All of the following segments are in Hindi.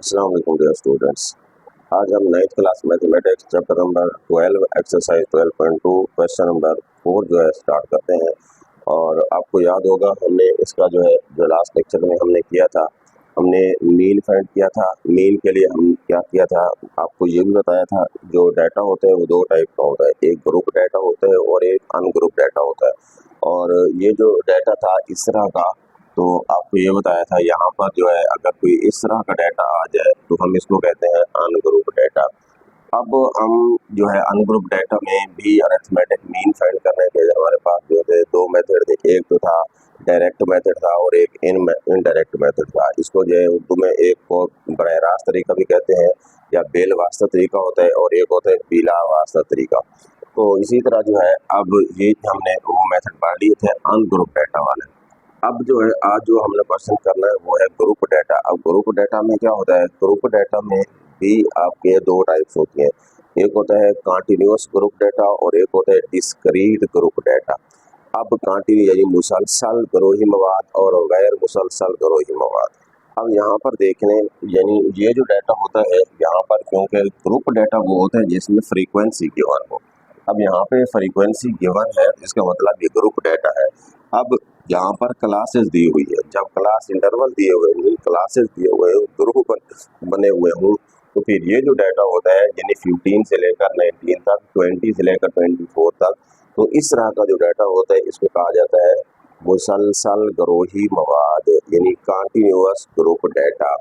अस्सलाम वालेकुम डियर स्टूडेंट्स। आज हम 9th class mathematics chapter number 12 exercise 12.2 question number 4 जो है स्टार्ट करते हैं। और आपको याद होगा हमने इसका जो लास्ट लेक्चर में हमने किया था, हमने मीन फाइंड किया था। मीन के लिए हम क्या किया था, आपको ये भी बताया था जो डाटा होता है वो दो टाइप का होता है, एक ग्रुप डाटा होता है और एक अनग्रुप डाटा होता है। और ये जो डाटा था इस तरह का, तो आपको ये बताया था यहाँ पर जो है अगर कोई इस तरह का डाटा आ जाए तो हम इसको कहते हैं अनग्रुप डाटा। अब हम जो है अनग्रुप डाटा में भी अरिथमेटिक मीन फाइंड करने के लिए हमारे पास जो थे दो मेथड थे, एक तो था डायरेक्ट मेथड था और एक इनडायरेक्ट मेथड था। इसको जो है उर्दू में एक को बराह रास्त तरीका भी कहते हैं या बेल वास्ता तरीका होता है और एक होता है बिला वास्ता तरीका। तो इसी तरह जो है अब ये हमने वो मेथड पढ़ लिए थे अनग्रुप डाटा वाले। अब जो है आज जो हमने क्वेश्चन करना है वो है ग्रुप डाटा। अब ग्रुप डाटा में क्या होता है, ग्रुप डाटा में भी आपके दो टाइप्स होती हैं, एक होता है कंटिन्यूअस ग्रुप डाटा और एक होता है डिस्क्रीट ग्रुप डाटा। अब कंटिन्यू यानी मुसलसल ग्रोही मवाद और गैर मुसलसल ग्रोही मवाद। अब यहाँ पर देखने यानी ये जो डाटा होता है यहाँ पर, क्योंकि ग्रुप डाटा वो होता है जिसमें फ्रीक्वेंसी गिवन हो। अब यहाँ पे फ्रीक्वेंसी गिवन है, इसका मतलब ये ग्रुप डाटा है। अब यहाँ पर क्लासेस दी हुई है, जब क्लास इंटरवल दिए हुए हैं, क्लासेस दिए हुए हैं, ग्रुप बने हुए हों, तो फिर ये जो डाटा होता है यानी 15 से लेकर 19 तक, 20 से लेकर 24 तक, तो इस तरह का जो डाटा होता है इसको कहा जाता है मुसलसल ग्रोही मवाद यानी कंटिन्यूअस ग्रुप डाटा।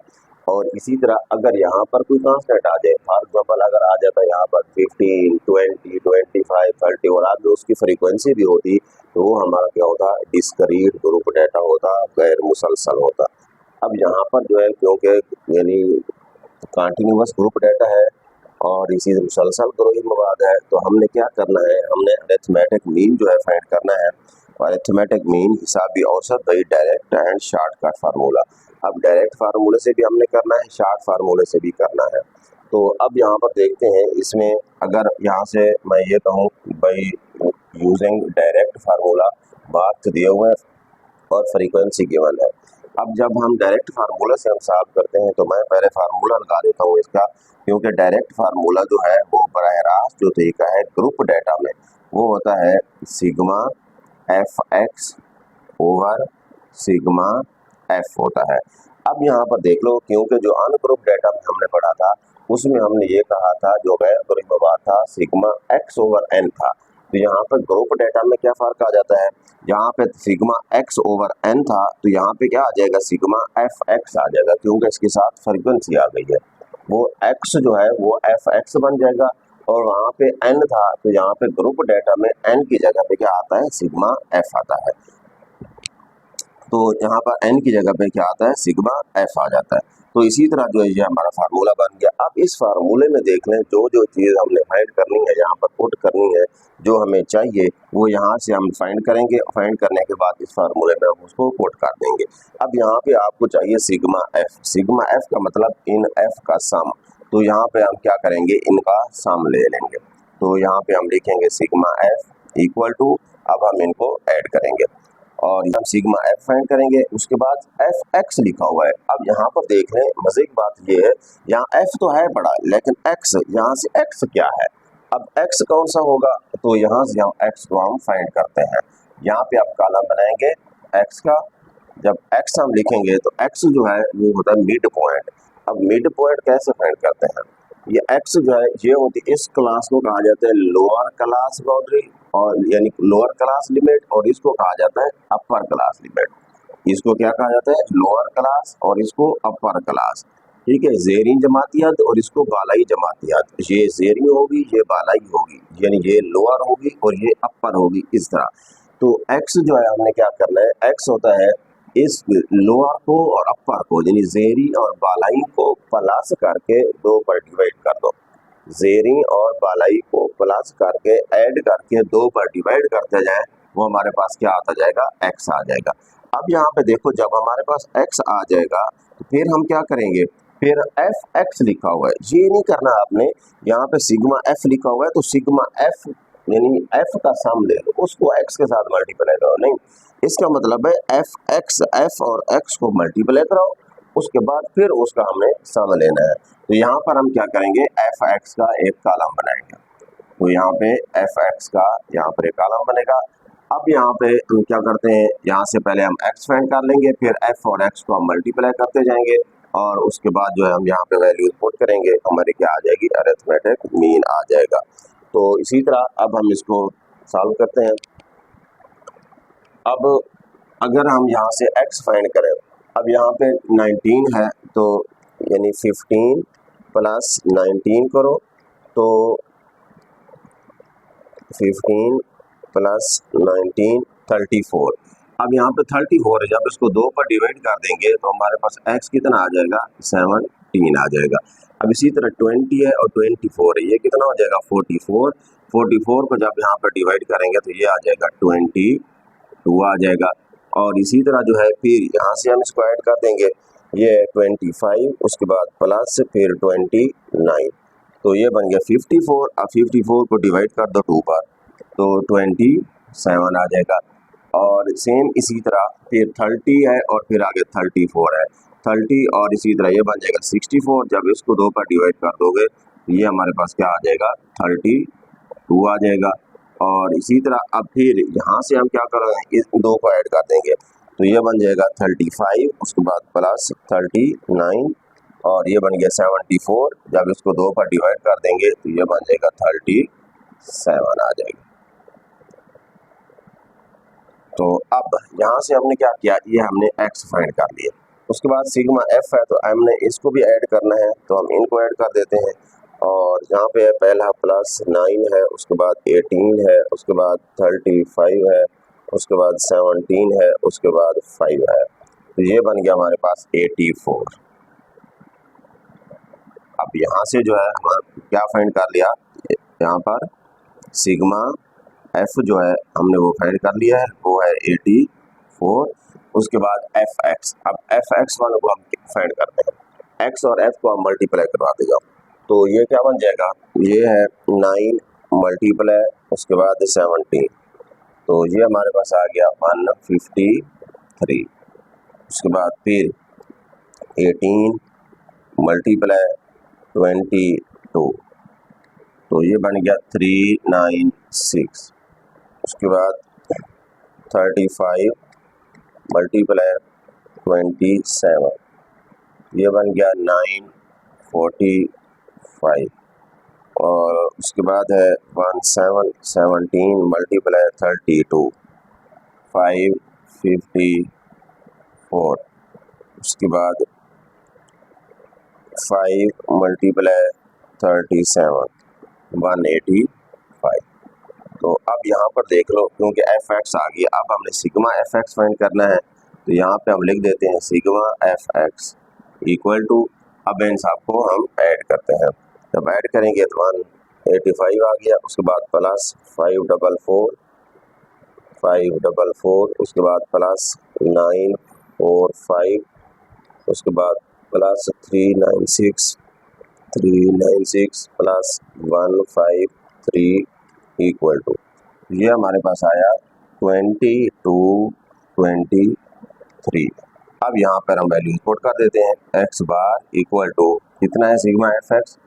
और इसी तरह अगर यहाँ पर कोई कांस्टेंट आ जाए, फॉर एग्जाम्पल अगर आ जाता है यहाँ पर 15, 20, 25, 30 और आगे उसकी फ्रीक्वेंसी भी होती, तो वो हमारा क्या होता, डिस्क्रीट ग्रुप डाटा होता, गैर मुसलसल होता। अब यहाँ पर जो है क्योंकि यानी कंटिन्यूअस ग्रुप डाटा है और इसी से मुसलसल ग्रोही मवाद है, तो हमने क्या करना है, हमने अरिथमेटिक मीन जो है फाइंड करना है। और अरिथमेटिक मीन हिसाबी औसत by direct and shortcut formula. अब डायरेक्ट फार्मूले से भी हमने करना है, शॉर्ट फार्मूले से भी करना है। तो अब यहाँ पर देखते हैं इसमें, अगर यहाँ से मैं ये कहूँ भाई यूजिंग डायरेक्ट फार्मूला, बात दिए हुए और फ्रीक्वेंसी गिवन है। अब जब हम डायरेक्ट फार्मूला से हम सॉल्व करते हैं तो मैं पहले फार्मूला लगा देता हूँ इसका, क्योंकि डायरेक्ट फार्मूला जो है वो बराह रास्त जो तरीका है ग्रुप डाटा में वो होता है sigma F x over sigma F होता है। अब यहाँ पर देख लो, क्योंकि जो अनग्रुप डाटा में हमने पढ़ा था उसमें हमने ये कहा था जो गैर ग्रुप मवाद था सिग्मा एक्स ओवर एन था। तो यहाँ पर ग्रुप डाटा में क्या फर्क आ जाता है, यहाँ पे सिग्मा एक्स ओवर एन था तो यहाँ पे क्या आ जाएगा, सिग्मा एफ एक्स आ जाएगा, क्योंकि इसके साथ फ्रीक्वेंसी आ गई है। वो एक्स जो है वो एफ एक्स बन जाएगा और वहाँ पे एन था तो यहाँ पे ग्रुप डाटा में एन की जगह पे क्या आता है, सिग्मा एफ आता है। तो यहाँ पर एन की जगह पे क्या आता है, सिग्मा एफ आ जाता है। तो इसी तरह जो है ये हमारा फार्मूला बन गया। अब इस फार्मूले में देख लें जो जो चीज़ हमने फाइंड करनी है यहाँ पर पुट करनी है, जो हमें चाहिए वो यहाँ से हम फाइंड करेंगे। फाइंड करने के बाद इस फार्मूले में हम उसको पुट कर देंगे। अब यहाँ पे आपको चाहिए सिग्मा एफ। सिग्मा एफ का मतलब इन एफ का सम, तो यहाँ पे हम क्या करेंगे, इनका सम ले लेंगे। तो यहाँ पे हम लिखेंगे सिग्मा एफ इक्वल टू, अब हम इनको ऐड करेंगे और हम सिग्मा एफ फाइंड करेंगे। उसके बाद एफ एक्स लिखा हुआ है। अब यहाँ पर देख लें, मजे की बात ये है, यहाँ एफ तो है बड़ा लेकिन एक्स, यहाँ से एक्स क्या है, अब एक्स कौन सा होगा, तो यहाँ से हम एक्स को हम फाइंड करते हैं। यहाँ पे आप कॉलम बनाएंगे एक्स का, जब एक्स हम लिखेंगे तो एक्स जो है वो होता है मिड पॉइंट। अब मिड पॉइंट कैसे फाइंड करते हैं, ये एक्स जो है ये होती है, इस क्लास को कहा जाता है लोअर क्लास बाउंड्री और यानी लोअर क्लास लिमिट, और इसको कहा जाता है अपर क्लास लिमिट। इसको क्या कहा जाता है, लोअर क्लास और इसको अपर क्लास। ठीक है, जेरी जमातियात और इसको बालाई जमातियात। ये जेरी होगी, ये बालाई होगी, यानी ये लोअर होगी और ये अपर होगी, इस तरह। तो एक्स जो है हमने क्या करना है, एक्स होता है इस लोअर को और अपर को यानी जेरी और बालाई को प्लस करके दो पर डिवाइड कर दो। जेरी और बालाई को प्लस करके ऐड करके दो पर डिवाइड करते जाए, वो हमारे पास क्या आता जाएगा, एक्स आ जाएगा। अब यहाँ पे देखो, जब हमारे पास एक्स आ जाएगा तो फिर हम क्या करेंगे, फिर एफ एक्स लिखा हुआ है, ये नहीं करना आपने, यहाँ पे सिग्मा एफ लिखा हुआ है तो सिग्मा एफ यानी एफ का सम ले लो, उसको एक्स के साथ मल्टीप्लाई करो, नहीं, इसका मतलब है एफ एक्स, एफ और एक्स को मल्टीप्लाई कराओ उसके बाद फिर उसका हमें सम लेना है। तो यहाँ पर हम क्या करेंगे, एफ एक्स का एक कॉलम बनाएंगे। तो यहाँ पे एफ एक्स का यहाँ पर एक कॉलम बनेगा। अब यहाँ पे हम क्या करते हैं, यहाँ से पहले हम एक्स फाइंड कर लेंगे, फिर एफ और एक्स को हम मल्टीप्लाई करते जाएंगे और उसके बाद जो है हम यहाँ पे वैल्यू पुट करेंगे, हमारी क्या आ जाएगी, अरिथमेटिक मीन आ जाएगा। तो इसी तरह अब हम इसको सॉल्व करते हैं। अब अगर हम यहाँ से x फाइंड करें, अब यहाँ पे 19 है तो यानी 15 प्लस 19 करो, तो 15 प्लस 19 34। अब यहाँ पे 34 है, जब इसको 2 पर डिवाइड कर देंगे तो हमारे पास x कितना आ जाएगा, 17 आ जाएगा। अब इसी तरह 20 है और 24 है, ये कितना हो जाएगा, 44। 44 को जब यहाँ पर डिवाइड करेंगे तो ये आ जाएगा 22 आ जाएगा। और इसी तरह जो है फिर यहाँ से हम इसको ऐड कर देंगे, ये 25, उसके बाद प्लस फिर 29, तो ये बन गया 54। अब 54 को डिवाइड कर दो 2 पर तो 27 आ जाएगा। और सेम इसी तरह फिर 30 है और फिर आगे 34 है, 30 और इसी तरह ये बन जाएगा 64। जब इसको 2 पर डिवाइड कर दोगे तो ये हमारे पास क्या आ जाएगा, 32 आ जाएगा। और इसी तरह अब फिर यहाँ से हम क्या करेंगे, इस 2 को ऐड कर देंगे तो ये बन जाएगा 35, उसके बाद प्लस 39 और ये बन गया 74। जब इसको 2 पर डिवाइड कर देंगे तो ये बन जाएगा 37 आ जाएगा। तो अब यहाँ से हमने क्या किया, ये हमने x फाइंड कर लिया। उसके बाद सिग्मा f है तो हमने इसको भी ऐड करना है, तो हम इनको ऐड कर देते हैं। और यहाँ पे पहला प्लस 9 है, उसके बाद 18 है, उसके बाद 35 है, उसके बाद 17 है, उसके बाद 5 है, तो ये बन गया हमारे पास 84। अब यहाँ से जो है हम क्या फाइंड कर लिया, यहाँ पर सिग्मा एफ जो है हमने वो फाइंड कर लिया है, वो है 84। उसके बाद एफ एक्स, अब एफ एक्स वाले को हम फाइंड करते हैं, एक्स और एफ को हम मल्टीप्लाई करवाते जाओ, तो ये क्या बन जाएगा, ये है 9 मल्टीप्लाई उसके बाद 17, तो ये हमारे पास आ गया 153। उसके बाद फिर 18 मल्टीप्लाई 22, तो ये बन गया 396। उसके बाद 35 मल्टीप्लाई 27, ये बन गया 945। और उसके बाद है 17 मल्टीप्लाई 32, 554। उसके बाद 5 मल्टीप्लाई 37, 185। तो अब यहाँ पर देख लो, क्योंकि एफ एक्स आ गया, अब हमने सिग्मा एफ एक्स फाइंड करना है, तो यहाँ पे हम लिख देते हैं sigma F X equal to, अब इन सबको हम ऐड करते हैं, जब ऐड करेंगे तो 185 आ गया। उसके बाद प्लस 544, उसके बाद प्लस 945, उसके बाद प्लस 396 प्लस 153 इक्वल टू, ये हमारे पास आया 2223। अब यहाँ पर हम वैल्यू पुट कर देते हैं, एक्स बार इक्वल टू कितना है, sigma F x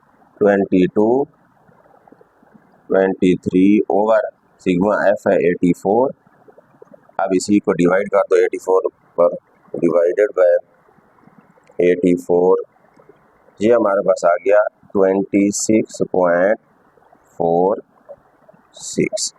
23 over sigma F है 84। अब इसी को डिवाइड कर दो 84 पर, डिवाइडेड बाय 84, ये हमारे पास आ गया 26.46।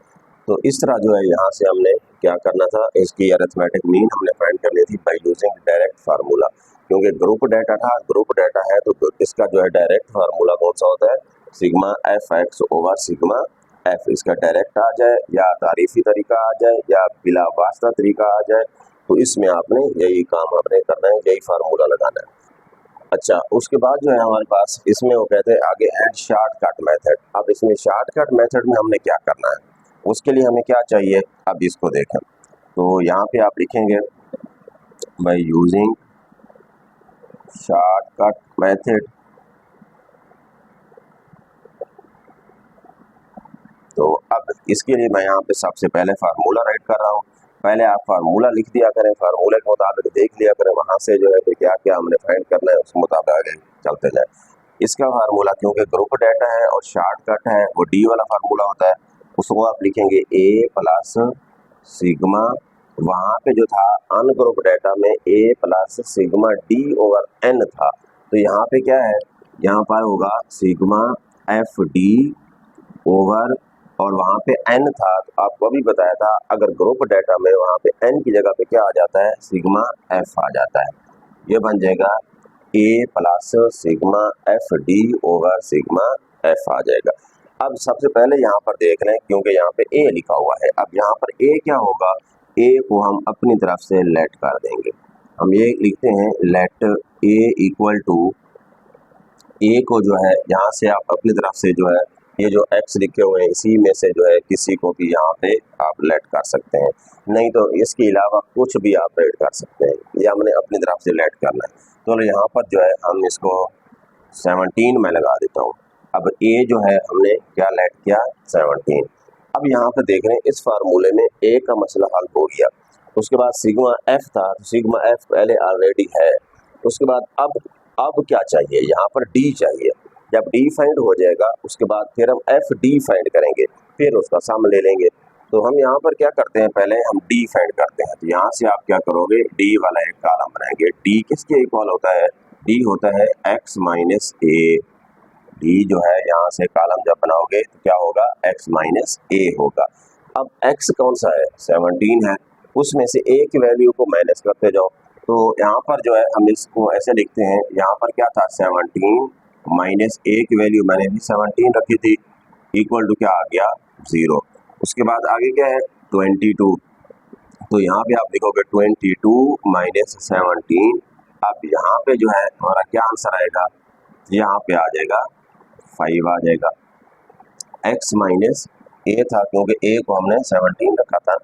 तो इस तरह जो है यहाँ से हमने क्या करना था, इसकी अरिथमेटिक मीन हमने फाइंड करनी थी बाय यूजिंग डायरेक्ट फार्मूला, क्योंकि ग्रुप डाटा था, ग्रुप डाटा है तो इसका जो है डायरेक्ट फार्मूला कौन सा होता है, sigma F x over sigma F. इसका डायरेक्ट आ जाए या तारीफी तरीका आ जाए या बिला वास्ता तरीका आ जाए, तो इसमें आपने यही काम आपने करना है, यही फार्मूला लगाना है। अच्छा, उसके बाद जो है हमारे पास इसमें वो कहते हैं आगे एंड शॉर्टकट मेथड। अब इसमें शॉर्टकट मेथड में हमने क्या करना है, उसके लिए हमें क्या चाहिए, अब इसको देखें। तो यहाँ पे आप लिखेंगे बाय यूजिंग शॉर्टकट मेथड। तो अब इसके लिए मैं यहाँ पे सबसे पहले फार्मूला राइट कर रहा हूँ। पहले आप फार्मूला लिख दिया करें, फार्मूले के मुताबिक देख लिया करें, वहाँ से जो है फिर क्या क्या हमने फाइंड करना है उस मुताबिक आगे चलते जाए। इसका फार्मूला क्योंकि ग्रुप डाटा है और शॉर्टकट है, वो डी वाला फार्मूला होता है, उसको आप लिखेंगे ए प्लस सिग्मा, वहाँ पे जो था अनग्रुप डाटा में A plus sigma D over N था, तो यहाँ पे क्या है, यहाँ पर होगा सिग्मा एफ डी ओवर, और वहाँ पे एन था, तो आपको अभी बताया था अगर ग्रुप डाटा में वहाँ पे एन की जगह पे क्या आ जाता है, सिग्मा एफ आ जाता है। ये बन जाएगा A plus sigma F D over sigma F आ जाएगा। अब सबसे पहले यहाँ पर देख लें क्योंकि यहाँ पे ए लिखा हुआ है, अब यहाँ पर ए क्या होगा, ए को हम अपनी तरफ से लेट कर देंगे, हम ये लिखते हैं लेट ए इक्वल टू, ए को जो है यहाँ से आप अपनी तरफ से जो है ये जो एक्स लिखे हुए हैं इसी में से जो है किसी को भी यहाँ पे आप लेट कर सकते हैं, नहीं तो इसके अलावा कुछ भी आप लेट कर सकते हैं, ये हमने अपनी तरफ से लेट करना है। तो यहाँ पर जो है हम इसको 17 में लगा देता हूँ। अब ए जो है हमने क्या लेट किया, 17। अब यहाँ पर देख रहे हैं इस फार्मूले में ए का मसला हल हो गया, उसके बाद सिग्मा एफ था, तो सिग्मा एफ पहले ऑलरेडी है, उसके बाद अब क्या चाहिए, यहाँ पर डी चाहिए। जब डी फाइंड हो जाएगा उसके बाद फिर हम एफ डी फाइंड करेंगे, फिर उसका सम ले लेंगे। तो हम यहाँ पर क्या करते हैं, पहले हम डी फाइंड करते हैं, तो यहाँ से आप क्या करोगे, डी वाला एक कॉलम बनाएंगे। डी किसके इक्वल होता है, डी होता है एक्स माइनस ए, डी जो है यहाँ से कॉलम जब बनाओगे तो क्या होगा, एक्स माइनस ए होगा। अब एक्स कौन सा है, 17 है, उसमें से ए की वैल्यू को माइनस करते जाओ, तो यहाँ पर जो है हम इसको ऐसे लिखते हैं, यहाँ पर क्या था 17 माइनस ए की वैल्यू मैंने भी 17 रखी थी, इक्वल टू क्या आ गया 0। उसके बाद आगे क्या है 22, तो यहाँ पे आप लिखोगे 22 माइनस 17, अब यहाँ पे जो है हमारा क्या आंसर आएगा, यहाँ पे आ जाएगा 5 आ जाएगा। x माइनस ए था क्योंकि ए को हमने 17 रखा था,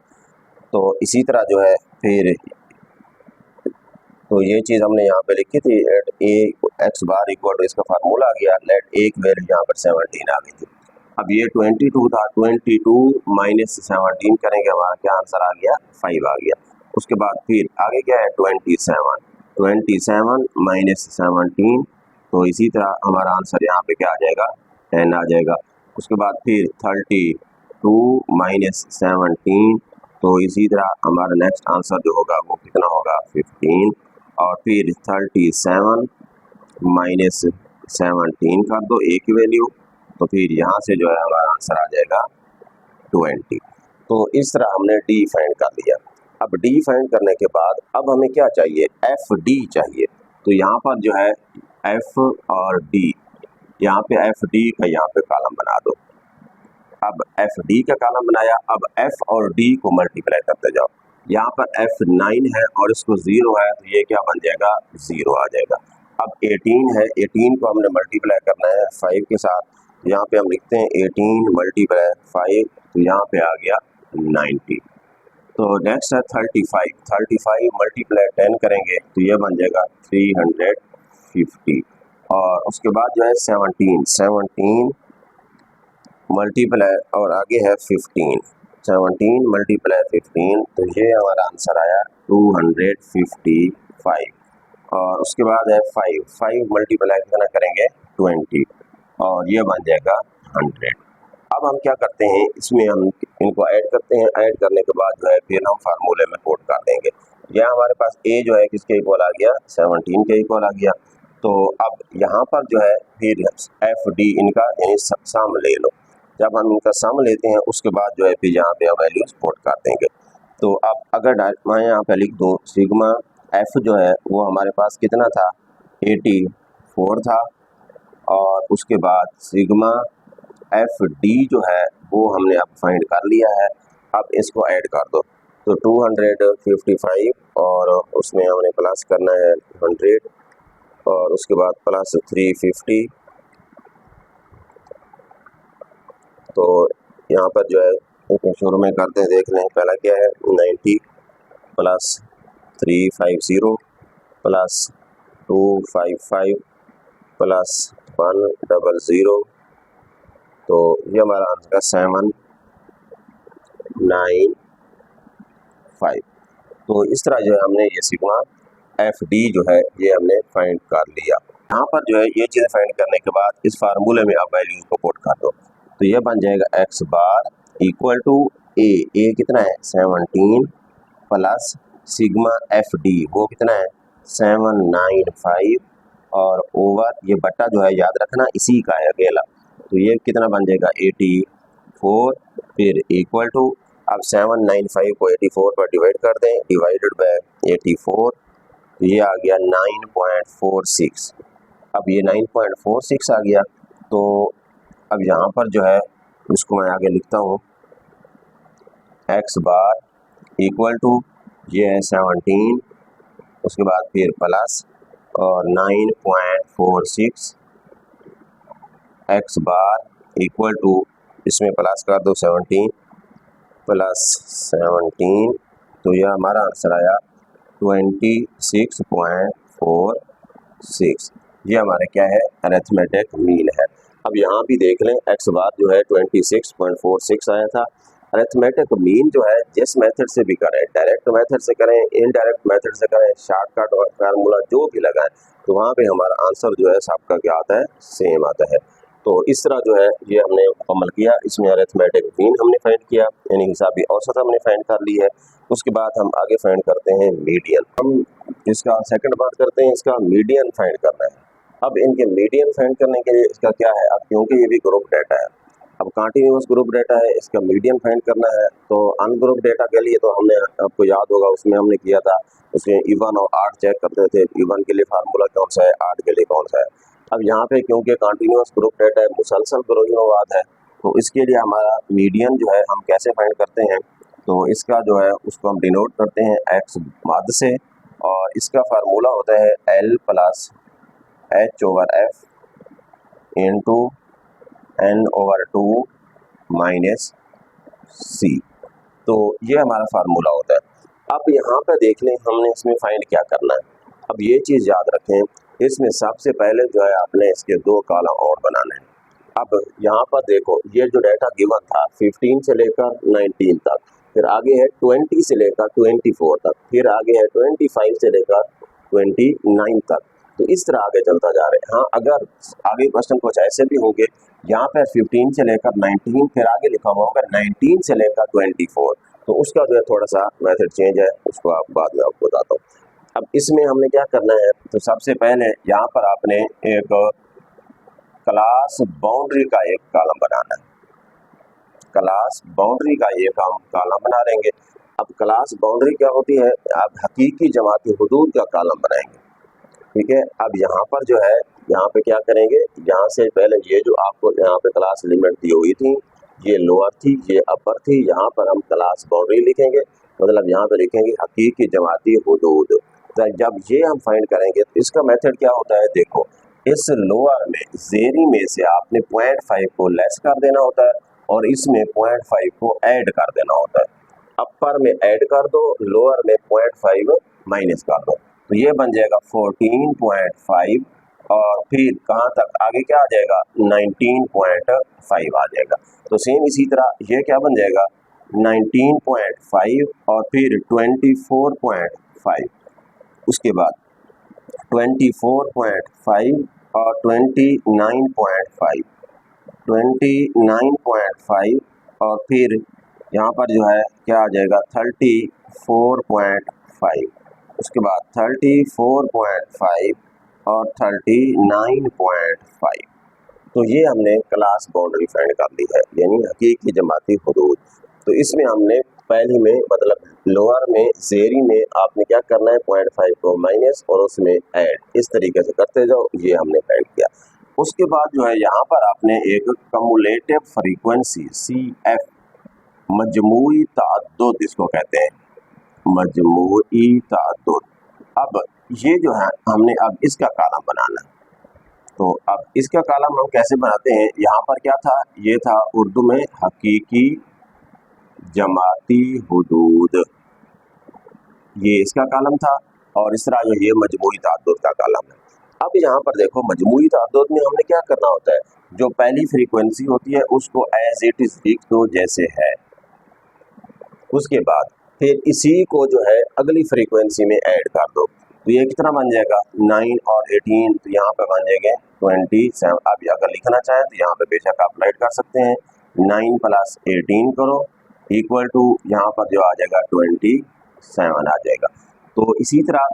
तो इसी तरह जो है फिर तो ये चीज़ हमने यहाँ पे लिखी थी, let a X bar equal to, इसका फार्मूला आ गया, लेट ए की वैल्यू यहाँ पर 17 आ गई थी। अब ये 22 था, 22 माइनस 17 करेंगे, हमारा क्या आंसर आ गया 5 आ गया। उसके बाद फिर आगे क्या है 27 माइनस 17, तो इसी तरह हमारा आंसर यहाँ पे क्या आ जाएगा 10 आ जाएगा। उसके बाद फिर 32 माइनस 17, तो इसी तरह हमारा नेक्स्ट आंसर जो होगा वो कितना होगा 15, और फिर 37 माइनस 17 कर दो ए की वैल्यू, तो फिर यहाँ से जो है हमारा आंसर आ जाएगा 20। तो इस तरह हमने डी फाइंड कर लिया। अब डी फाइंड करने के बाद अब हमें क्या चाहिए, एफ डी चाहिए। तो यहाँ पर जो है एफ और डी, यहाँ पे एफ डी का यहाँ पे कॉलम बना दो। अब एफ डी का कॉलम बनाया, अब एफ और डी को मल्टीप्लाई करते जाओ। यहाँ पर एफ 9 है और इसको 0 है, तो ये क्या बन जाएगा 0 आ जाएगा। अब 18 है, 18 को हमने मल्टीप्लाई करना है 5 के साथ, यहाँ पे हम लिखते हैं 18 मल्टीप्लाई 5, तो यहाँ पे आ गया 90। तो नेक्स्ट है 35 मल्टीप्लाई 10 करेंगे तो ये बन जाएगा 350, और उसके बाद जो है 17 मल्टीप्लाई और आगे है 17 मल्टीप्लाई 15, तो ये हमारा आंसर आया 255, और उसके बाद है 5 मल्टीप्लाई कितना करेंगे 20, और ये बन जाएगा 100। अब हम क्या करते हैं, इसमें हम इनको ऐड करते हैं, ऐड करने के बाद जो है फिर हम फार्मूले में पुट कर देंगे। यह हमारे पास ए जो है किसके इक्वल आ गया 17 के इक्वल आ गया। तो अब यहाँ पर जो है फिर एफ डी इनका यानी सम ले लो, जब हम इनका सम लेते हैं उसके बाद जो है फिर यहाँ पे हम वैल्यूज पुट कर देंगे। तो अब अगर मैं यहाँ पे लिख दूँ सिग्मा एफ जो है वो हमारे पास कितना था 84 था, और उसके बाद सिग्मा एफ डी जो है वो हमने अब फाइंड कर लिया है। अब इसको ऐड कर दो, तो 255 और उसमें हमने प्लस करना है 100, और उसके बाद प्लस 350, तो यहाँ पर जो है शुरू में करते हैं, देख लें पहला क्या है 90 प्लस 350 प्लस 255 प्लस 100, तो ये हमारा आंसर है 7 9 5। तो इस तरह जो है हमने ये सिग्मा एफ डी जो है ये हमने फाइंड कर लिया। यहाँ पर जो है ये चीज़ें फाइंड करने के बाद इस फार्मूले में आप वैल्यूज को पुट कर दो, तो ये बन जाएगा एक्स बार इक्वल टू ए कितना है 17 प्लस सिग्मा एफ डी वो कितना है 795 और ओवर ये बट्टा जो है याद रखना इसी का है अकेला, तो ये कितना बन जाएगा 84 फिर इक्वल टू अब 795 को 84 पर डिवाइड कर दें, डिवाइडेड बाय 84 तो ये आ गया 9.46। अब ये 9.46 आ गया, तो अब यहाँ पर जो है इसको मैं आगे लिखता हूँ एक्स बार इक्वल टू ये है 17 उसके बाद फिर प्लस और 9.46 एक्स बार इक्वल टू इसमें प्लस कर दो 17 प्लस 17 तो यह हमारा आंसर आया 26.46। ये हमारे क्या है अरिथमेटिक मीन है। अब यहाँ भी देख लें एक्स बार जो है 26.46 आया था। अरिथमेटिक मीन जो है जिस मेथड से भी करें, डायरेक्ट मेथड से करें, इनडायरेक्ट मेथड से करें, शॉर्टकट और फार्मूला जो भी लगाएं, तो वहाँ पे हमारा आंसर जो है सबका क्या आता है सेम आता है। तो इस तरह जो है ये हमने मुकम्मल किया। इसमें अरिथमेटिक मीन हमने फाइंड किया यानी हिसाबी औसत हमने फाइंड कर ली है। उसके बाद हम आगे फाइंड करते हैं मीडियन। हम इसका सेकंड पार्ट करते हैं, इसका मीडियन फाइंड करना है। अब इनके मीडियन फाइंड करने के लिए इसका क्या है, अब क्योंकि ये भी ग्रुप डेटा है, अब कंटिन्यूअस ग्रुप डेटा है, इसका मीडियन फाइंड करना है। तो अनग्रुप डेटा के लिए तो हमने आपको याद होगा उसमें हमने किया था, उसमें इवन और आर्ट चेक करते थे, इवन के लिए फार्मूला कौन सा है, आर्ट के लिए कौन सा है। अब यहाँ पे क्योंकि कंटिन्यूअस ग्रुप डेटा है, मुसलसल ग्रोइंगवाद है, तो इसके लिए हमारा मीडियन जो है हम कैसे फाइंड करते हैं, तो इसका जो है उसको हम डिनोट करते हैं एक्स मद से, और इसका फार्मूला होता है L plus H over F into N over 2 minus C. तो ये हमारा फार्मूला होता है। अब यहाँ पर देख लें हमने इसमें फाइंड क्या करना है। अब ये चीज़ याद रखें, इसमें सबसे पहले जो है आपने इसके 2 कॉलम और बनाने हैं। अब यहाँ पर देखो ये जो डाटा गिवन था 15 से लेकर 19 तक, फिर आगे है 20 से लेकर 24 तक, फिर आगे है 25 से लेकर 29 तक, तो इस तरह आगे चलता जा रहा है। हाँ, अगर आगे क्वेश्चन कुछ ऐसे भी होंगे, यहाँ पर 15 से लेकर 19, फिर आगे लिखा हुआ होगा 19 से लेकर 24, तो उसका जो है थोड़ा सा मेथड चेंज है, उसको आप बाद में आपको बताता हूँ। अब इसमें हमने क्या करना है, तो सबसे पहले यहाँ पर आपने एक क्लास बाउंड्री का एक कॉलम बनाना है। क्लास बाउंड्री का एक हम कॉलम बना लेंगे। अब क्लास बाउंड्री क्या होती है, आप हकीकी जमाती हुदूद का कॉलम बनाएंगे, ठीक है। अब यहाँ पर जो है यहाँ पे क्या करेंगे, यहाँ से पहले ये जो आपको यहाँ पे क्लास लिमिट दी हुई थी, ये लोअर थी, ये अपर थी, यहाँ पर हम क्लास बाउंड्री लिखेंगे, मतलब यहाँ पे लिखेंगे हकीकी जमाती हुदूद। तो जब ये हम फाइंड करेंगे तो इसका मेथड क्या होता है, देखो इस लोअर में जेरी में से आपने 0.5 को लेस कर देना होता है और इसमें 0.5 को ऐड कर देना होता है। अपर में ऐड कर दो, लोअर में 0.5 माइनस कर दो, तो ये बन जाएगा 14.5 और फिर कहाँ तक आगे क्या आ जाएगा 19.5 आ जाएगा। तो सेम इसी तरह ये क्या बन जाएगा 19.5 और फिर 24.5, उसके बाद 24.5 और 29.5, 29.5 और फिर यहाँ पर जो है क्या आ जाएगा 34.5, उसके बाद 34.5 और 39.5। तो ये हमने क्लास बाउंड्री फाइंड कर ली है, यानी हकीकी जमाती हुदूद। तो इसमें हमने पहली में मतलब लोअर में जेरी में आपने क्या करना है 0.5 को माइनस और उसमें ऐड, इस तरीके से करते जाओ, ये हमने फाइंड किया। उसके बाद जो है यहाँ पर आपने एक कम्युलेटिव फ्रीक्वेंसी CF मजमूई ताअद्दुद इसको कहते हैं, मजमूई ताअद्दुद। अब ये जो है हमने अब इसका कॉलम बनाना है। तो अब इसका कॉलम हम कैसे बनाते हैं, यहाँ पर क्या था, ये था उर्दू में हकीकी जमाती हुदूद, ये इसका कॉलम था, और इस तरह जो ये मजमूई ताअद्दुद का कॉलम है। अब यहाँ पर देखो मजमूई ताअद्दुद में हमने क्या करना होता है, जो पहली फ्रीक्वेंसी होती है उसको एज इट इज लिख दो जैसे है, उसके बाद फिर इसी को जो है अगली फ्रीक्वेंसी में ऐड कर दो, तो ये कितना बन जाएगा 9 और 18, तो यहाँ पे बन जाएंगे 27। अब अगर लिखना चाहें तो यहाँ पे बेशक आप राइट कर सकते हैं, 9 + 18 करो इक्वल टू यहाँ पर जो आ जाएगा 27 आ जाएगा। तो इसी तरह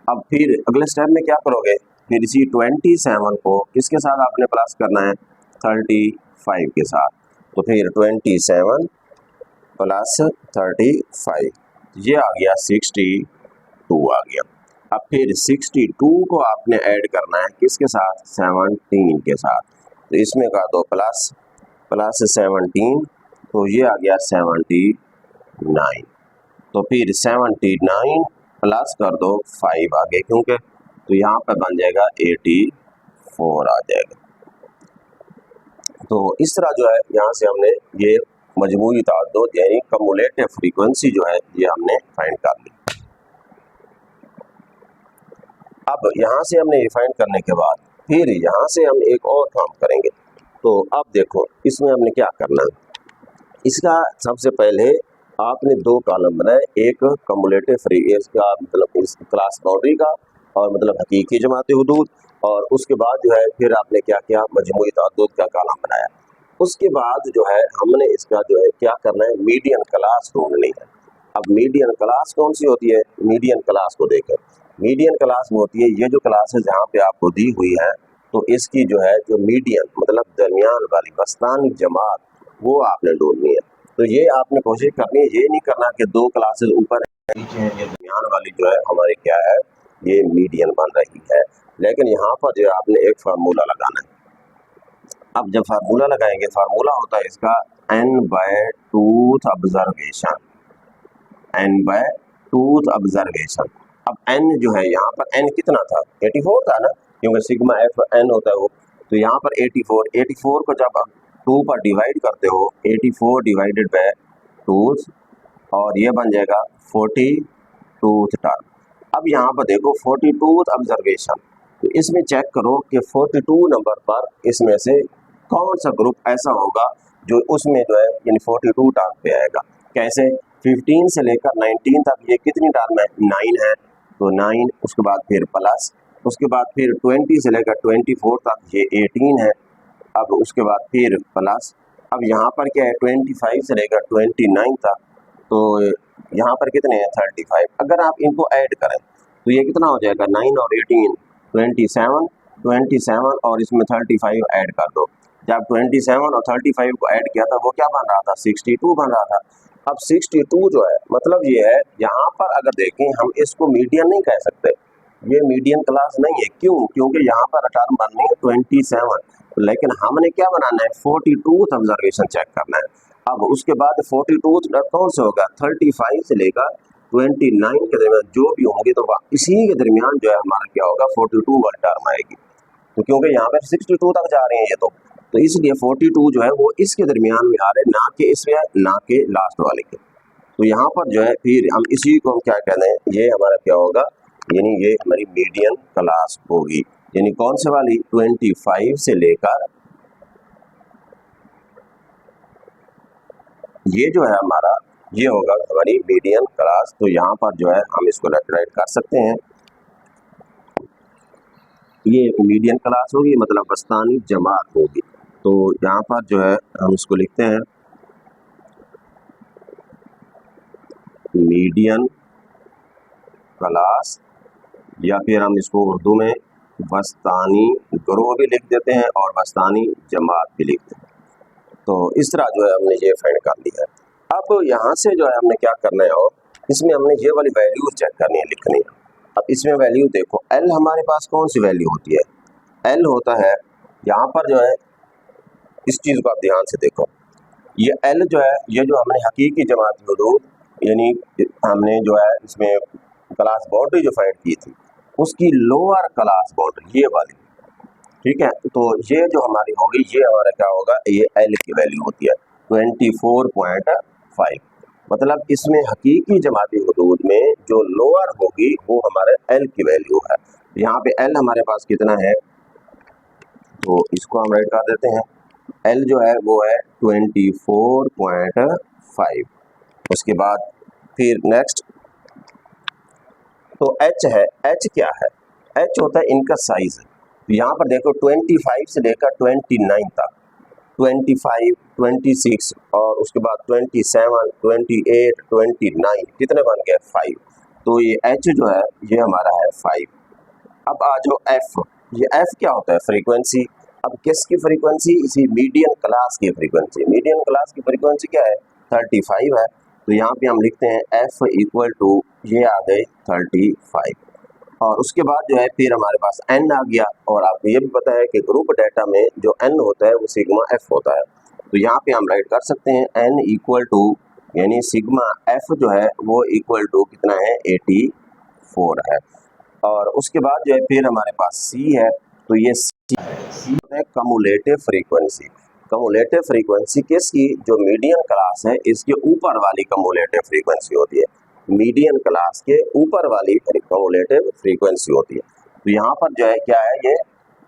अब फिर अगले स्टेप में क्या करोगे, फिर इसी 27 को किसके साथ आपने प्लस करना है 35 के साथ, तो फिर 27 + 35 ये आ गया 62 आ गया। अब फिर 62 को आपने ऐड करना है किसके साथ 17 के साथ, तो इसमें कर दो प्लस 17, तो ये आ गया 79। तो फिर 79 प्लस कर दो 5 आगे क्योंकि, तो यहाँ पर बन जाएगा 84 आ जाएगा। तो इस तरह जो है यहाँ से हमने ये मजमूई ताद्दुद यानी कम्युलेटिव फ्रीक्वेंसी जो है ये हमने फाइंड कर ली। अब यहाँ से हमने ये फाइंड करने के बाद फिर यहाँ से हम एक और काम करेंगे। तो अब देखो इसमें हमने क्या करना है, इसका सबसे पहले आपने 2 कॉलम बनाए, एक कम्युलेटिव फ्रीक्वेंसी का मतलब इस क्लास बाउंड्री का और मतलब हकीकी जमाती हुदूद, और उसके बाद जो है फिर आपने क्या किया मजमूई ताद्दुद का कॉलम बनाया। उसके बाद जो है हमने इसका जो है क्या करना है मीडियन क्लास ढूंढनी है। अब मीडियन क्लास कौन सी होती है, मीडियन क्लास को देखें, मीडियन क्लास वो होती है ये जो क्लासेस यहाँ पे आपको दी हुई है, तो इसकी जो है जो मीडियन मतलब दरमियान वाली वस्तानी जमात वो आपने ढूंढनी है। तो ये आपने कोशिश करनी है, ये नहीं करना कि 2 क्लासेस ऊपर नीचे हैं, ये दरमियान वाली जो है हमारी क्या है ये मीडियन बन रही है। लेकिन यहाँ पर जो है आपने एक फार्मूला लगाना है। अब जब फार्मूला लगाएंगे, फार्मूला होता है इसका n/2th ऑब्जर्वेशन, n/2th ऑब्जर्वेशन। अब n जो है यहाँ पर n कितना था 84 था ना, क्योंकि सिग्मा f n होता है वो, तो यहाँ पर 84 को जब 2 पर डिवाइड करते हो 84 डिवाइडेड बाय 2 और ये बन जाएगा 42th टर्म। अब यहाँ पर देखो 42th ऑब्जर्वेशन, तो इसमें चेक करो कि 42 नंबर पर इसमें से कौन सा ग्रुप ऐसा होगा जो उसमें जो है यानी 42 टर्म पे आएगा। कैसे 15 से लेकर 19 तक ये कितनी टर्म है 9 है, तो 9 उसके बाद फिर प्लस, उसके बाद फिर 20 से लेकर 24 तक ये 18 है, अब उसके बाद फिर प्लस, अब यहाँ पर क्या है 25 से लेकर 29 तक, तो यहाँ पर कितने हैं 35। अगर आप इनको ऐड करें तो ये कितना हो जाएगा 9 और 18 27 और इसमें 35 ऐड कर दो। जब 27 और 35 को ऐड किया था वो क्या बन रहा था 62 बन रहा था। अब 62 जो है मतलब ये है, यहाँ पर अगर देखें हम इसको मीडियन नहीं कह सकते, ये मीडियन क्लास नहीं है। क्यों? क्योंकि यहाँ पर टर्म बननी है 27, लेकिन हमने क्या बनाना है 42th ऑब्जर्वेशन चेक करना है। अब उसके बाद 42th कौन से होगा 35 से लेकर 29 के दरमियान जो भी होंगे, तो इसी के दरमियान जो है हमारा क्या होगा 42 वाली टर्म आएगी। तो क्योंकि यहाँ पर 62 तक जा रहे हैं ये तो इसलिए 42 जो है वो इसके दरमियान में आ रहे हैं, ना कि इसमें ना कि लास्ट वाले के। तो यहाँ पर जो है फिर हम इसी को हम क्या कहते हैं, ये हमारा क्या होगा यानी ये हमारी मीडियन क्लास होगी। यानी कौन से वाली 25 से लेकर ये जो है हमारा ये होगा हमारी मीडियन क्लास। तो यहाँ पर जो है हम इसको राइट कर सकते हैं, ये मीडियन क्लास होगी मतलब वस्तानी जमात होगी। तो यहाँ पर जो है हम इसको लिखते हैं मीडियन क्लास, या फिर हम इसको उर्दू में वस्तानी ग्रोह भी लिख देते हैं और वस्तानी जमात भी लिखते हैं। तो इस तरह जो है हमने ये फाइंड कर लिया है। अब यहाँ से जो है हमने क्या करना है, और इसमें हमने ये वाली वैल्यूज चेक करनी है, लिखनी है। अब इसमें वैल्यू देखो L हमारे पास कौन सी वैल्यू होती है, L होता है यहाँ पर जो है इस चीज़ को आप ध्यान से देखो, ये L जो है ये जो हमने हकीकी जमाती हुदूद यानी हमने जो है इसमें क्लास बाउंड्री जो फाइंड की थी उसकी लोअर क्लास बाउंड्री ये वाली, ठीक है। तो ये जो हमारी होगी ये हमारा क्या होगा, ये L की वैल्यू होती है 24.5। मतलब इसमें हकीकी जमाती हुदूद में जो लोअर होगी वो हमारे L की वैल्यू है। यहाँ पे L हमारे पास कितना है, तो इसको हम राइट कर देते हैं, L जो है वो है 24.5। उसके बाद फिर नेक्स्ट तो एच है, एच क्या है, एच होता है इनका साइज। यहाँ पर देखो 25 से लेकर 29 तक, 25, 26 और उसके बाद 27, 28, 29 कितने बन गए 5। तो ये एच जो है ये हमारा है 5। अब आ जाओ एफ, ये एफ क्या होता है फ्रीक्वेंसी। अब किसकी फ्रीक्वेंसी, इसी मीडियन क्लास की फ्रीक्वेंसी। मीडियन क्लास की फ्रीक्वेंसी क्या है 35 है। तो यहाँ पे हम लिखते हैं एफ इक्वल टू, ये आ गए 35। और उसके बाद जो है फिर हमारे पास एन आ गया। और आपको ये भी पता है कि ग्रुप डाटा में जो एन होता है वो सिग्मा एफ होता है। तो यहाँ पे हम राइट कर सकते हैं एन इक्वल टू, यानी सिग्मा एफ जो है वो इक्वल टू कितना है 84 है। और उसके बाद जो है फिर हमारे पास सी है। तो ये सी है कम्युलेटिव फ्रीक्वेंसी। कम्युलेटिव फ्रीक्वेंसी किसकी, जो मीडियन क्लास है इसके ऊपर वाली कम्युलेटिव फ्रीक्वेंसी होती है। मीडियन क्लास के ऊपर वाली कम्युलेटिव फ्रीक्वेंसी होती है। तो यहाँ पर जो है क्या है, ये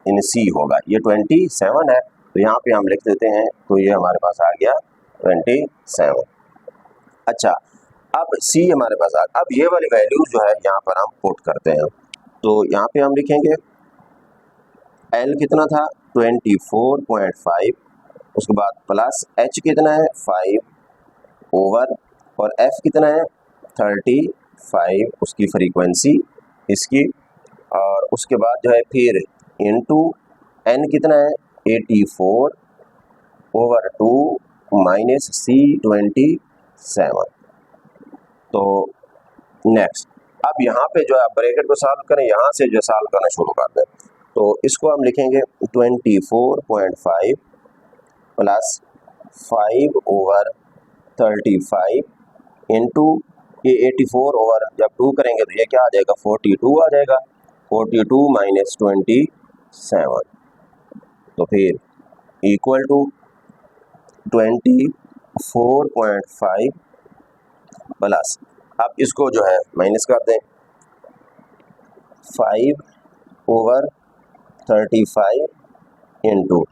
इन सी होगा, ये 27 है। तो यहाँ पे हम लिख देते हैं, तो ये हमारे पास आ गया 27। अच्छा, अब सी हमारे पास आ, अब ये वाली वैल्यूज जो है यहाँ पर हम पुट करते हैं। तो यहाँ पे हम लिखेंगे एल कितना था 24.5, उसके बाद प्लस एच कितना है 5 ओवर, और एफ कितना है 35 उसकी फ्रीक्वेंसी इसकी। और उसके बाद जो है फिर इनटू एन कितना है 84 ओवर 2 माइनस सी 27। तो नेक्स्ट अब यहाँ पे जो है ब्रैकेट को सॉल्व करें, यहाँ से जो सॉल्व करना शुरू कर दें। तो इसको हम लिखेंगे 24.5 प्लस 5 ओवर 35 इंटू ये 84 ओवर जब 2 करेंगे तो ये क्या आ जाएगा 42 आ जाएगा। 42 माइनस 27, तो फिर इक्वल टू 24.5 प्लस, अब इसको जो है माइनस कर दें 5 ओवर 35 इंटू,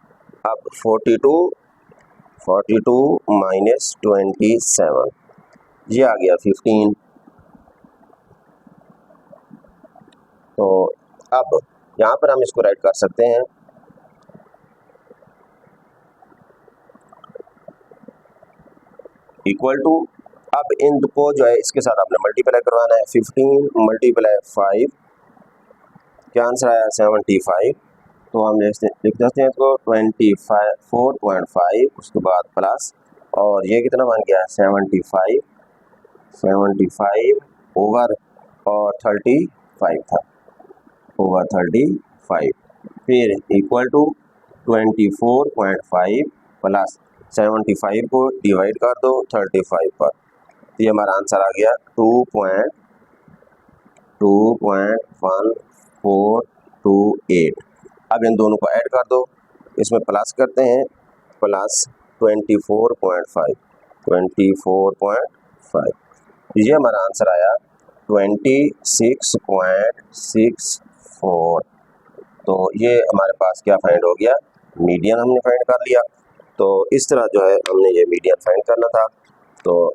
अब 42 माइनस 27, ये आ गया 15। तो अब यहाँ पर हम इसको राइट कर सकते हैं इक्वल टू, अब इन को जो है इसके साथ आपने मल्टीप्लाई करवाना है। 15 मल्टीप्लाई 5, क्या आंसर आया 75। तो हम लिख देते हैं इसको 24.5, उसके बाद प्लस, और ये कितना बन गया 75 ओवर, और 35 था ओवर 35, फिर इक्वल टू 24.5 प्लस 75 को डिवाइड कर दो 35 पर। तो ये हमारा आंसर आ गया 2.1428। अब इन दोनों को ऐड कर दो, इसमें प्लस करते हैं, प्लस 24.5, ये हमारा आंसर आया 26.64। तो ये हमारे पास क्या फाइंड हो गया, मीडियन हमने फाइंड कर लिया। तो इस तरह जो है हमने ये मीडियन फाइंड करना था। तो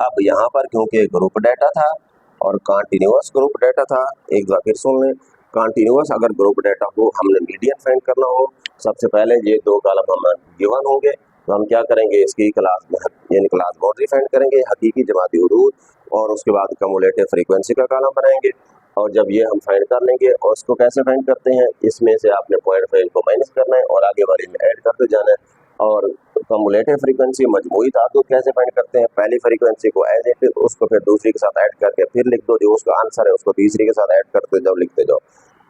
अब यहाँ पर क्योंकि ग्रुप डाटा था और कंटिन्यूअस ग्रुप डाटा था, एक बार फिर सुन लें, कंटिन्यूअस अगर ग्रुप डाटा को हमने मीडियन फाइंड करना हो, सबसे पहले ये दो कॉलम हमें गिवन होंगे। तो हम क्या करेंगे, इसकी क्लास यानी क्लास बाउंड्री फाइंड करेंगे, हकीकी जमाती हुदूद, और उसके बाद कम्युलेटिव फ्रीक्वेंसी का कॉलम बनाएंगे। और जब ये हम फाइंड कर लेंगे, और उसको कैसे फाइंड करते हैं, इसमें से आपने पॉइंट फाइल को माइनस करना है और आगे वाले में ऐड करते जाना है। और कम्युलेटिव फ्रीक्वेंसी मजमूई तादाद कैसे फाइंड करते हैं, पहली फ्रीक्वेंसी को एज इट इज उसको फिर दूसरी के साथ ऐड करके फिर लिख दो, जो उसका आंसर है उसको तीसरी के साथ ऐड करते जाओ, लिखते जाओ।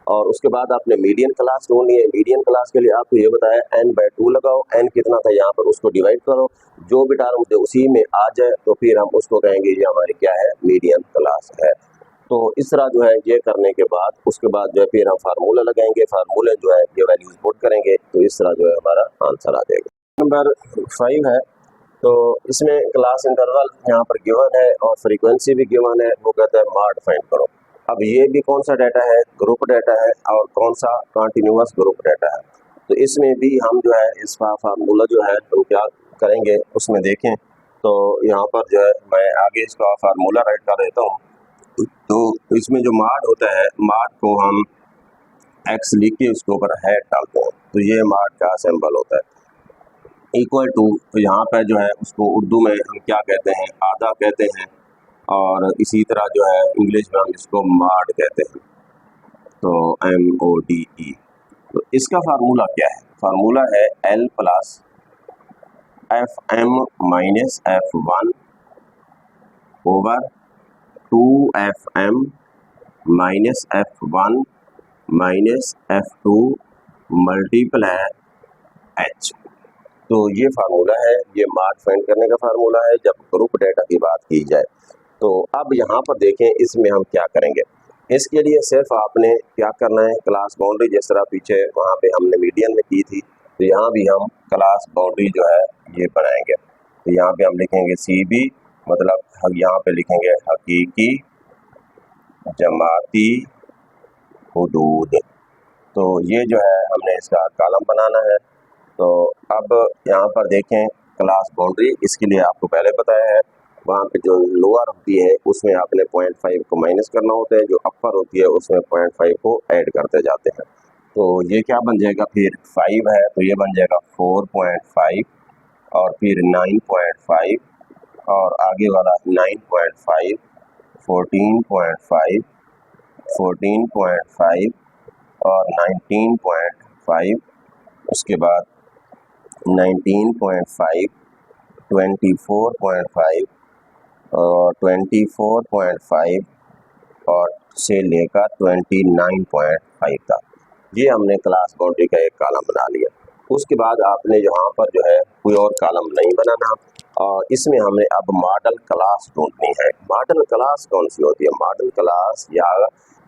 और उसके बाद आपने मीडियन क्लास ढूंढनी है। मीडियन क्लास के लिए आपको ये बताया n/2 लगाओ, n कितना था यहाँ पर उसको डिवाइड करो, जो भी टर्म उसी में आ जाए तो फिर हम उसको कहेंगे ये हमारी क्या है, मीडियन क्लास है। तो इस तरह जो है ये करने के बाद उसके बाद जो है फिर हम फार्मूला लगाएंगे, फार्मूले जो है ये वैल्यूज पुट करेंगे, तो इस तरह जो है हमारा आंसर आ जाएगा। नंबर 5 है, तो इसमें क्लास इंटरवल यहाँ पर गिवन है और फ्रीक्वेंसी भी गिवन है। वो कहता है मॉड फाइंड करो। अब ये भी कौन सा डाटा है, ग्रुप डाटा है, और कौन सा कंटिन्यूअस ग्रुप डाटा है। तो इसमें भी हम जो है इसका फार्मूला जो है हम क्या करेंगे उसमें देखें। तो यहाँ पर जो है मैं आगे इसका फार्मूला राइट कर देता हूँ। तो इसमें जो माड होता है, माड को हम एक्स लिख के उसके ऊपर हैट डालते हैं, तो ये माड का सिंबल होता है। इक्वल टू, तो यहाँ पर जो है उसको उर्दू में हम क्या कहते हैं, आधा कहते हैं, और इसी तरह जो है इंग्लिश में हम इसको माड कहते हैं, तो MODE। तो इसका फार्मूला क्या है? फार्मूला है L plus FM minus F1 over 2FM minus F1 minus F2 multiply H। तो ये फार्मूला है, ये मार्क फाइंड करने का फार्मूला है जब ग्रुप डेटा की बात की जाए। तो अब यहाँ पर देखें इसमें हम क्या करेंगे। इसके लिए सिर्फ आपने क्या करना है, क्लास बाउंड्री जिस तरह पीछे वहाँ पे हमने मीडियन में की थी, तो यहाँ भी हम क्लास बाउंड्री जो है ये बनाएंगे। तो यहाँ पे हम लिखेंगे CB, मतलब हम यहाँ पे लिखेंगे हकीकी जमाती हुदूद। तो ये जो है हमने इसका कॉलम बनाना है। तो अब यहाँ पर देखें क्लास बाउंड्री, इसके लिए आपको पहले बताया है, वहाँ पे जो लोअर होती है उसमें आपने 0.5 को माइनस करना होता है, जो अपर होती है उसमें 0.5 को ऐड करते जाते हैं। तो ये क्या बन जाएगा, फिर 5 है तो ये बन जाएगा 4.5, और फिर 9.5, और आगे वाला 9.5, 14.5, 14.5 और 19.5, उसके बाद 19.5, 24.5 और 24.5 और से लेकर 29.5 तक, ये हमने क्लास बाउंड्री का एक कॉलम बना लिया। उसके बाद आपने यहाँ पर जो है कोई और कॉलम नहीं बनाना, और इसमें हमने अब मॉडल क्लास ढूंढनी है। मॉडल क्लास कौन सी होती है? मॉडल क्लास या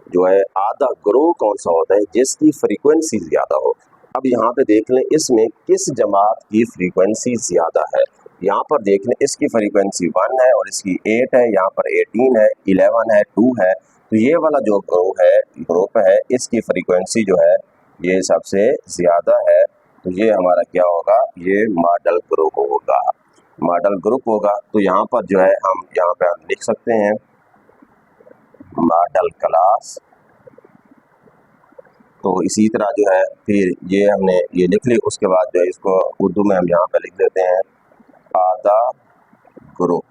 जो है आधा ग्रुप कौन सा होता है जिसकी फ्रीक्वेंसी ज़्यादा हो। अब यहाँ पे देख लें इसमें किस जमात की फ्रीक्वेंसी ज़्यादा है। यहाँ पर देख लें इसकी फ्रीक्वेंसी 1 है और इसकी 8 है, यहाँ पर 18 है, 11 है, 2 है। तो ये वाला जो ग्रुप है इसकी फ्रीक्वेंसी जो है ये सबसे ज़्यादा है। तो ये हमारा क्या होगा, ये मॉडल ग्रुप होगा। मॉडल ग्रुप होगा तो यहाँ पर जो है हम यहाँ पे हम लिख सकते हैं मॉडल क्लास। तो इसी तरह जो है फिर ये हमने ये लिख ली, उसके बाद जो है इसको उर्दू में हम यहाँ पे लिख देते हैं आधा ग्रुप।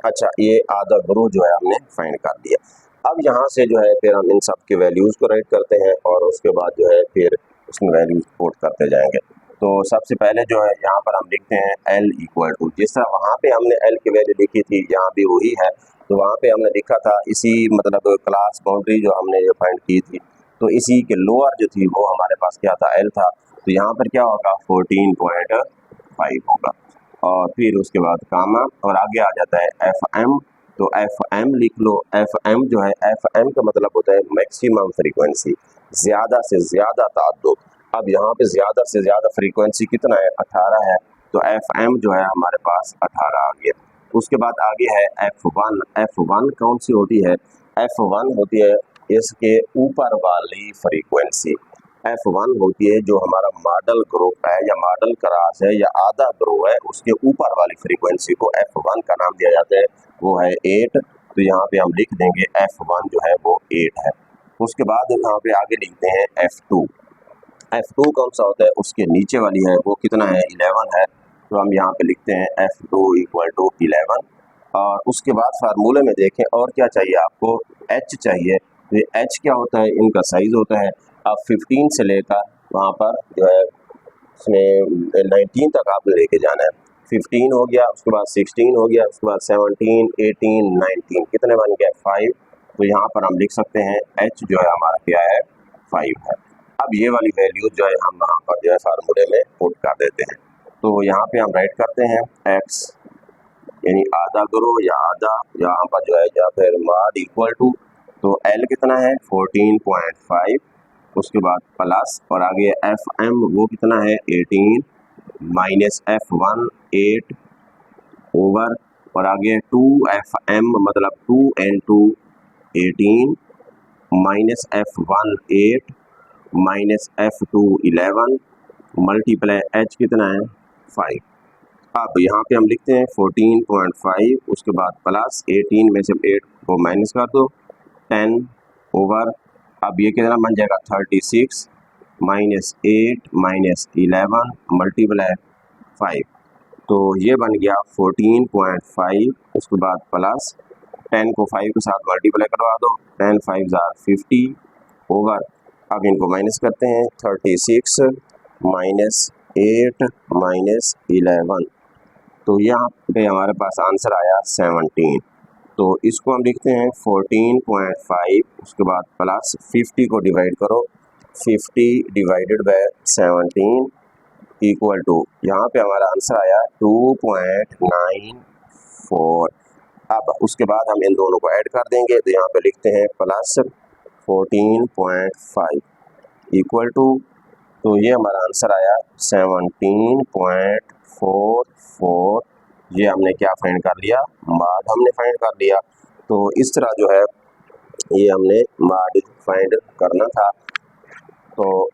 अच्छा, ये आधा ग्रुप जो है हमने फाइंड कर दिया। अब यहाँ से जो है फिर हम इन सब के वैल्यूज़ को राइट करते हैं और उसके बाद जो है फिर उसमें वैल्यूज पुट करते जाएंगे। तो सबसे पहले जो है यहाँ पर हम लिखते हैं L इक्वल टू, जिस तरह वहाँ पे हमने L की वैल्यू लिखी थी यहाँ भी वही है। तो वहाँ पे हमने लिखा था इसी मतलब क्लास बाउंड्री जो हमने जो फाइंड की थी, तो इसी के लोअर जो थी वो हमारे पास क्या था, L था। तो यहाँ पर क्या होगा 14.5 होगा, और फिर उसके बाद कामा और आगे आ जाता है FM। तो FM लिख लो। FM जो है, FM का मतलब होता है मैक्सिमम फ्रीक्वेंसी, ज़्यादा से ज़्यादा ताद्दुद। अब यहाँ पे ज़्यादा से ज़्यादा फ्रीक्वेंसी कितना है, 18 है। तो FM जो है हमारे पास 18 आ गया। उसके बाद आगे है F1। F1 कौन सी होती है? F1 होती है इसके ऊपर वाली फ्रीक्वेंसी। F1 होती है जो हमारा मॉडल ग्रुप है या मॉडल क्लास है या आधा ग्रुप है, उसके ऊपर वाली फ्रीक्वेंसी को F1 का नाम दिया जाता है, वो है 8। तो यहाँ पे हम लिख देंगे F1 जो है वो 8 है। उसके बाद यहाँ पे आगे लिखते हैं F2। F2 कौन सा होता है? उसके नीचे वाली है, वो कितना है, 11 है। तो हम यहाँ पे लिखते हैं F2 इक्वल टू 11। और उसके बाद फार्मूले में देखें और क्या चाहिए आपको, H चाहिए। तो H क्या होता है, इनका साइज होता है। अब 15 से लेकर वहाँ पर जो है इसमें 19 तक आपने लेके जाना है। 15 हो गया, उसके बाद 16 हो गया, उसके बाद 17, 18, 19, कितने बन गए, 5। तो यहाँ पर हम लिख सकते हैं H जो है हमारा क्या है, 5 है। अब ये वाली वैल्यू जो है हम यहाँ पर जो है फार्मूले में पुट कर देते हैं। तो यहाँ पे हम राइट करते हैं X यानी आधा ग्रुप या आधा, यहाँ पर जो है या फिर मॉड इक्वल टू, तो L कितना है 14.5, उसके बाद प्लस और आगे FM वो कितना है 18 माइनस F1 8 ओवर और आगे 2FM मतलब 2 into 18 minus F1 8 minus F2 11 multiply H कितना है 5। अब यहाँ पे हम लिखते हैं 14.5, उसके बाद प्लस 18 में से 8 को माइनस कर दो, 10 ओवर, अब ये कितना बन जाएगा 36 माइनस 8 माइनस 11 मल्टीप्लाई 5, तो ये बन गया 14.5, उसके बाद प्लस 10 को 5 के साथ मल्टीप्लाई करवा दो, 10 5 जार 50 ओवर, अब इनको माइनस करते हैं, 36 माइनस 8 माइनस 11, तो यहाँ पे हमारे पास आंसर आया 17। तो इसको हम लिखते हैं 14.5, उसके बाद प्लस 50 को डिवाइड करो, 50 डिवाइडेड बाय 17 इक्वल टू, यहाँ पे हमारा आंसर आया 2.94। अब उसके बाद हम इन दोनों को ऐड कर देंगे, तो यहाँ पे लिखते हैं प्लस 14.5 इक्वल टू, तो ये हमारा आंसर आया 17.44। ये हमने क्या फाइंड कर लिया, माड हमने फाइंड कर लिया। तो इस तरह जो है ये हमने माड फाइंड करना था। तो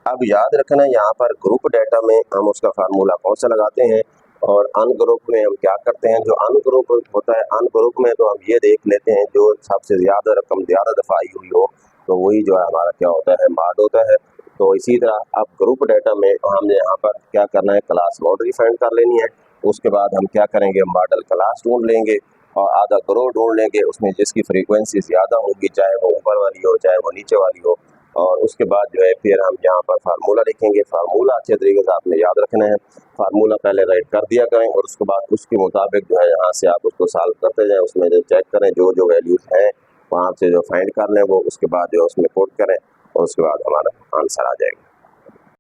अब याद रखना यहाँ पर ग्रुप डाटा में हम उसका फार्मूला कौन सा लगाते हैं और अनग्रुप में हम क्या करते हैं। जो अनग्रुप होता है, अनग्रुप में तो हम ये देख लेते हैं जो सबसे ज़्यादा रकम ज़्यादा दफ़ा आई हुई हो, तो वही जो है हमारा क्या होता है, माड होता है। तो इसी तरह अब ग्रुप डाटा में हमने यहाँ पर क्या करना है, क्लास बाउंड्री फाइंड कर लेनी है। उसके बाद हम क्या करेंगे, मॉडल क्लास ढूंढ लेंगे और आधा ग्रुप ढूंढ लेंगे, उसमें जिसकी फ्रीक्वेंसी ज़्यादा होगी, चाहे वो ऊपर वाली हो चाहे वो नीचे वाली हो। और उसके बाद जो है फिर हम यहाँ पर फार्मूला लिखेंगे। फार्मूला अच्छे तरीके से आपने याद रखना है। फार्मूला पहले राइट कर दिया करें और उसके बाद उसके मुताबिक जो है यहाँ से आप उसको सॉल्व करते जाएं, उसमें जो चेक करें जो जो वैल्यूज़ हैं वहाँ से जो फाइंड कर लें वो, उसके बाद जो उसमें पुट करें और उसके बाद हमारा आंसर आ जाएगा।